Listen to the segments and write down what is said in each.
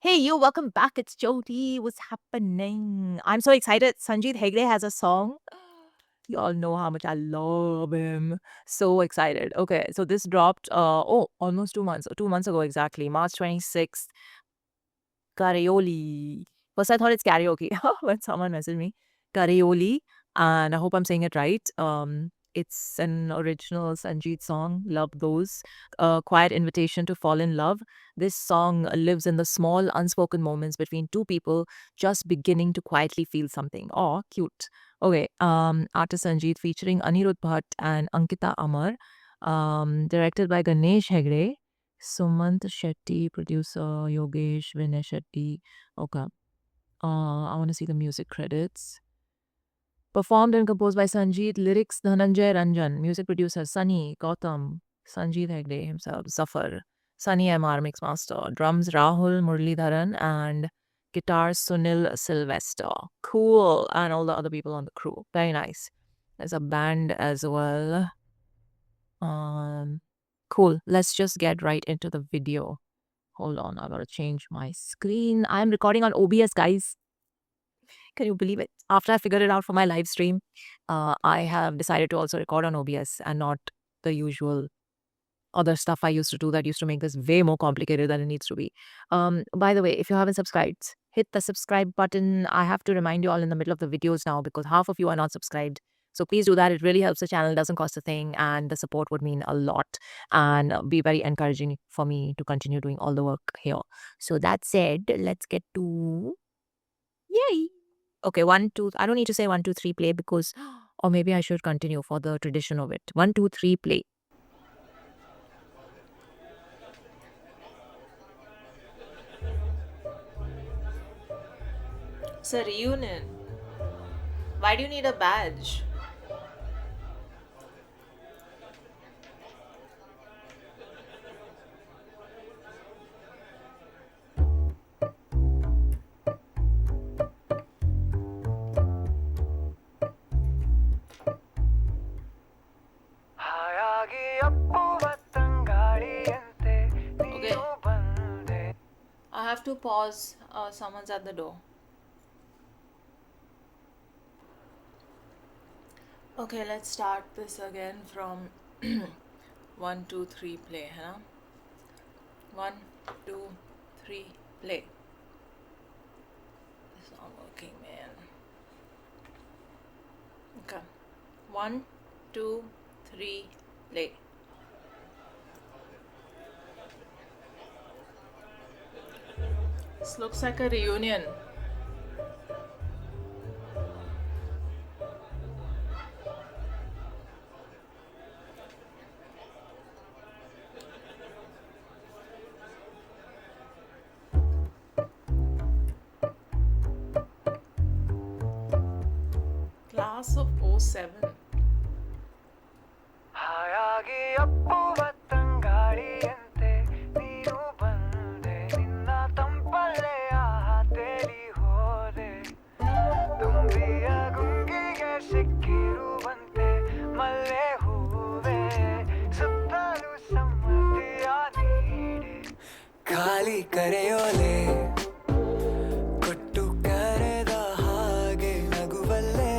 Hey, you, welcome back. It's Jyoti. What's happening? I'm so excited. Sanjeev Hegde has a song. You all know how much I love him. So excited. Okay, so this dropped almost 2 months, 2 months ago exactly, March 26th. Karaoke. First I thought it's karaoke when someone messaged me. Karaoke, and I hope I'm saying it right. It's an original Sanjeev song. Love those. Quiet invitation to fall in love. This song lives in the small unspoken moments between two people just beginning to quietly feel something. Oh, cute. Okay. Artist Sanjeev featuring Anirudh Bhatt and Ankita Amar. Directed by Ganesh Hegde. Sumant Shetty, producer Yogesh Vinay Shetty. Okay. I want to see the music credits. Performed and composed by Sanjeev, lyrics Dhananjay Ranjan, music producer Sunny Gautam, Sanjeev Hegde himself, Zafar, Sunny MR Mixmaster, drums Rahul Muralidharan, and guitars Sunil Sylvester. Cool. And all the other people on the crew. Very nice. There's a band as well. Cool. Let's just get right into the video. Hold on, I gotta change my screen. I'm recording on OBS, guys. Can you believe it? After I figured it out for my live stream, I have decided to also record on OBS and not the usual other stuff I used to do that used to make this way more complicated than it needs to be. By the way, if you haven't subscribed, hit the subscribe button. I have to remind you all in the middle of the videos now because half of you are not subscribed. So please do that. It really helps the channel, doesn't cost a thing, and the support would mean a lot and be very encouraging for me to continue doing all the work here. So that said, let's get to yay. Okay, one, two. I don't need to say 1, 2, 3, play because, or maybe I should continue for the tradition of it. 1, 2, 3, play. It's a reunion. Why do you need a badge? Okay. I have to pause. Someone's at the door. Okay, let's start this again from 1, 2, 3, play, huh? 1, 2, 3, play. It's not working, man. Okay. 1, 2, 3, play. This looks like a reunion. Class of 07. ಹಾಯಾಗಿ ಅಪ್ಪುವ ತಂಗಾಳಿಯಂತೆ ನೀನು ಬಂದೆ ನಿನ್ನ ತಂಪಲ್ಲೆಯ ತೇಲಿ ಹೋದೆ ತುಂಬಿಯ ಗುಂಗಿಗೆ ಸಿಕ್ಕಿರುವಂತೆ ಮಲ್ಲೆ ಹೂವೆ ಸುತ್ತಲೂ ಸಮ್ಮತಿಯ ನೀಡೆ ಖಾಲಿ ಕರೆಯೋಲೆ ಕೊಟ್ಟು ಕರೆದ ಹಾಗೆ ನಗುವಲ್ಲೇ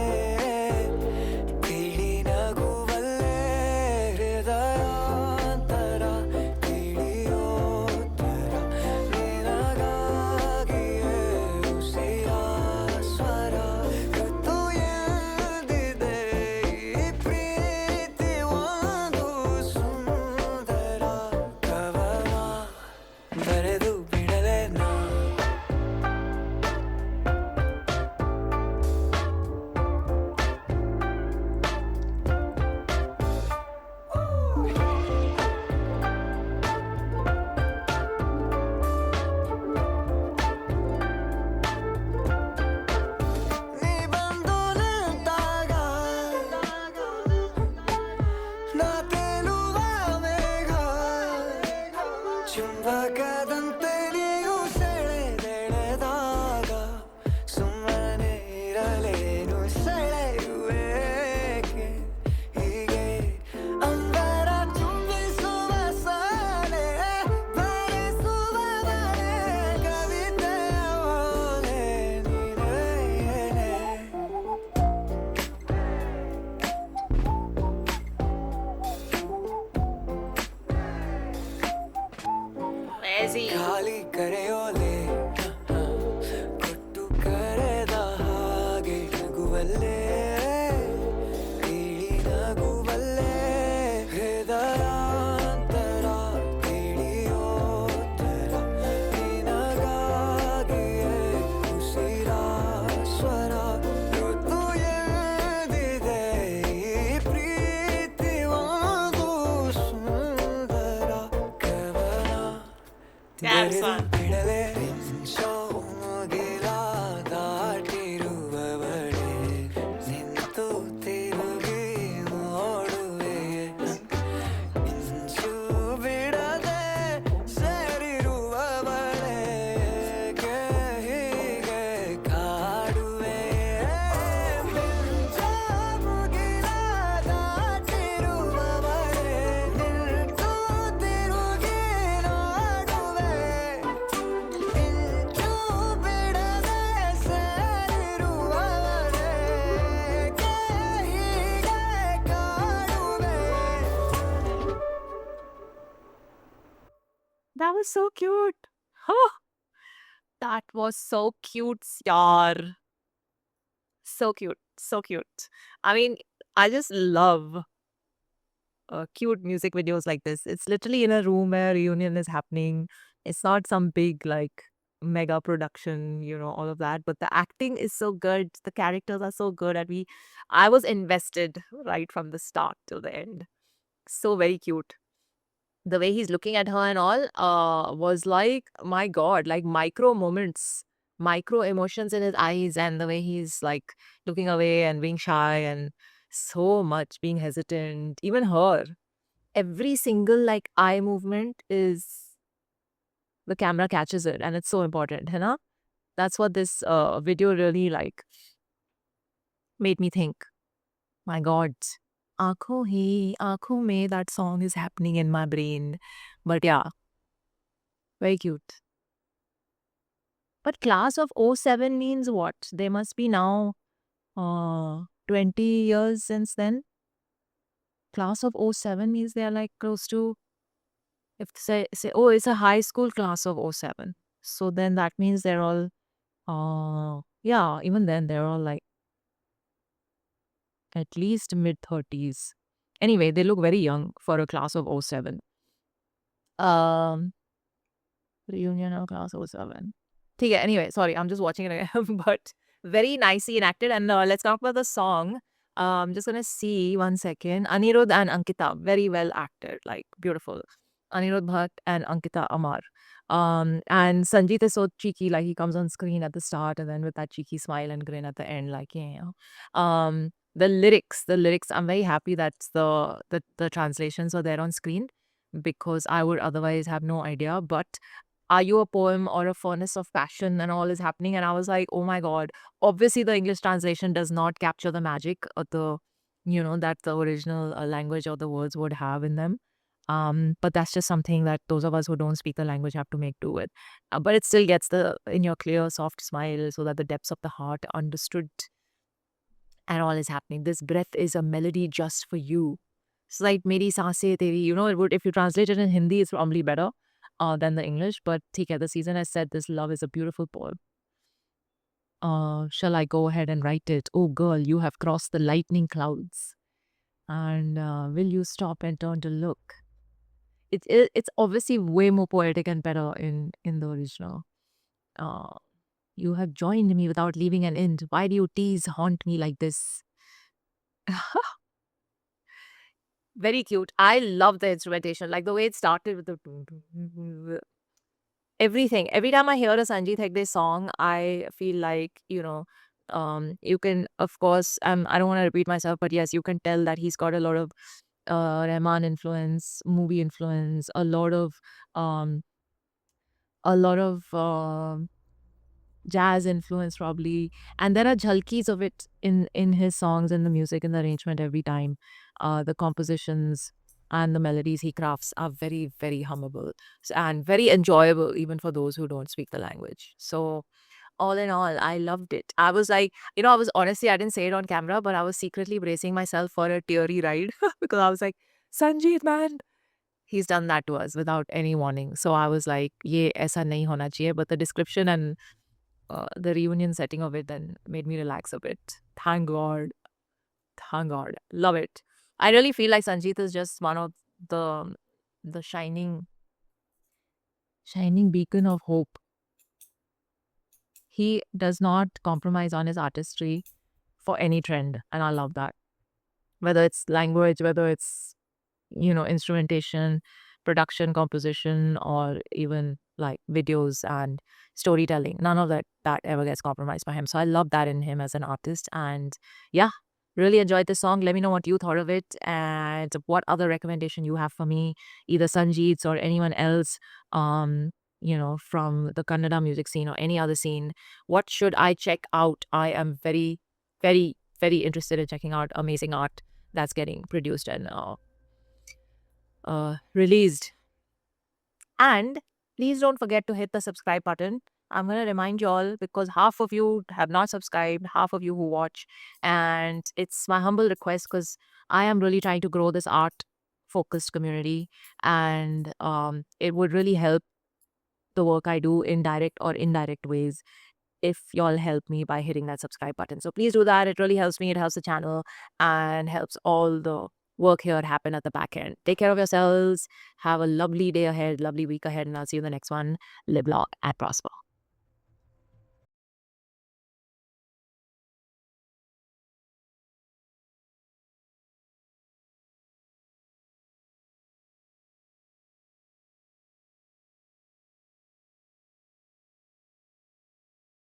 ತಿಳಿ ನಗುವಲ್ಲೇ ಹೃದಯಾಂತರ ತಿಳಿಯೋ ತರ ನಿನಗಾಗಿಯೇ ಉಸಿರ ಸ್ವರ ಋತು ಎಂದಿದೆ ಈ ಪ್ರೀತಿ ಒಂದು ಸುಂದರ ಕವನ ಬರೆದು ಬಿಡಲೇ ಕರೆಯೋಲೆ ಕೊಟ್ಟು ಕರೆದ ಹಾಗೆ ನಗುವಲ್ಲೇ ಇಳಿ ನಗುವಲ್ಲೇ ಹೃದಯಾಂತರ ತಿಳಿಯೋ ತರ ನಿನಗಾಗಿಯೇ ಉಸಿರ ಸ್ವರ ಋತು ಎಂದಿದೆ ಈ ಪ್ರೀತಿ ಒಂದು ಸುಂದರ ಕವನ Damn, ತೆರೆದು son. ಬಿಡಲೆ ಮಿಂಚೋ ಮುಗಿಲ ದಾಟಿರುವವಳೆ ನಿಂತು ತಿರುಗಿ ನೋಡುವೆ ಮಿಂಚು ಬಿಡದೆ ಸೇರಿರುವವಳೆ ಏಕೆ ಹೀಗೆ ಕಾಡುವೆ ಮಿಂಚೋ ಮುಗಿಲ ದಾಟಿರುವವಳೆ ನಿಂತು ತಿರುಗಿ ನೋಡುವೆ ಮಿಂಚು ಬಿಡದೆ ಸೇರಿರುವವಳೆ ಏಕೆ ಹೀಗೆ ಕಾಡುವೆ That was so cute. Oh, that was so cute, yaar. So cute. So cute. I mean, I just love cute music videos like this. It's literally in a room where a reunion is happening. It's not some big, like, mega production, all of that. But the acting is so good. The characters are so good. And I was invested right from the start till the end. So very cute. The way he's looking at her and all was like, my God, like micro moments, micro emotions in his eyes, and the way he's like looking away and being shy and so much being hesitant. Even her, every single like eye movement is the camera catches it, and it's so important, है ना? That's what this video really like made me think. My God, Aankhon Hi, Aankhon Mein, that song is happening in my brain. But yeah, very cute. But class of '07 means what? They must be now 20 years since then. Class of '07 means they are like close to, if say oh, it's a high school class of '07. So then that means they're all, yeah, even then they're all like at least mid 30s. Anyway, they look very young for a class of '07. Um, Reunion of class '07. Okay, anyway, sorry, I'm just watching it again, but very nicely enacted. And let's talk about the song. I'm just gonna see 1 second. Anirudh and Ankita, very well acted, like beautiful. Anirudh Bhatt and Ankita Amar. And Sanjeet is so cheeky, like he comes on screen at the start and then with that cheeky smile and grin at the end, like yeah. The lyrics, I'm very happy that the translations are there on screen because I would otherwise have no idea. But are you a poem or a furnace of passion and all is happening? And I was like, oh my God. Obviously, the English translation does not capture the magic of that the original language or the words would have in them. But that's just something that those of us who don't speak the language have to make do with. But it still gets in your clear, soft smile so that the depths of the heart are understood and all is happening. This breath is a melody just for you. It's like Meri Saanse Teri. It would, if you translate it in Hindi, it's probably better than the English. But the season has said this love is a beautiful poem. Shall I go ahead and write it? Oh, girl, you have crossed the lightning clouds. And will you stop and turn to look? It's obviously way more poetic and better in the original. You have joined me without leaving an end. Why do you haunt me like this? Very cute. I love the instrumentation, like the way it started with the everything. Every time I hear a Sanjeev Hegde song, I feel like, you can, of course, I don't want to repeat myself, but yes, you can tell that he's got a lot of Rahman influence, movie influence, a lot of jazz influence probably, and there are jhalkis of it in his songs and the music and the arrangement every time. The compositions and the melodies he crafts are very, very hummable and very enjoyable even for those who don't speak the language. So all in all, I loved it. I was like, I was honestly, I didn't say it on camera, but I was secretly bracing myself for a teary ride because I was like, Sanjeev, man, he's done that to us without any warning. So I was like, ye aisa nahi hona chahiye. But the description and the reunion setting of it then made me relax a bit. Thank God. Thank God. Love it. I really feel like Sanjeet is just one of the shining beacon of hope. He does not compromise on his artistry for any trend, and I love that. Whether it's language, whether it's instrumentation, production, composition, or even like videos and storytelling, none of that ever gets compromised by him. So I love that in him as an artist. And yeah, really enjoyed this song. Let me know what you thought of it and what other recommendation you have for me, either Sanjeet's or anyone else, from the Kannada music scene or any other scene. What should I check out? I am very, very, very interested in checking out amazing art that's getting produced and released. And please don't forget to hit the subscribe button. I'm going to remind you all because half of you have not subscribed, half of you who watch. And it's my humble request because I am really trying to grow this art focused community. And it would really help the work I do in direct or indirect ways if y'all help me by hitting that subscribe button. So please do that. It really helps me. It helps the channel and helps all the work here happen at the back end. Take care of yourselves. Have a lovely day ahead, lovely week ahead, and I'll see you in the next one. Live long and prosper.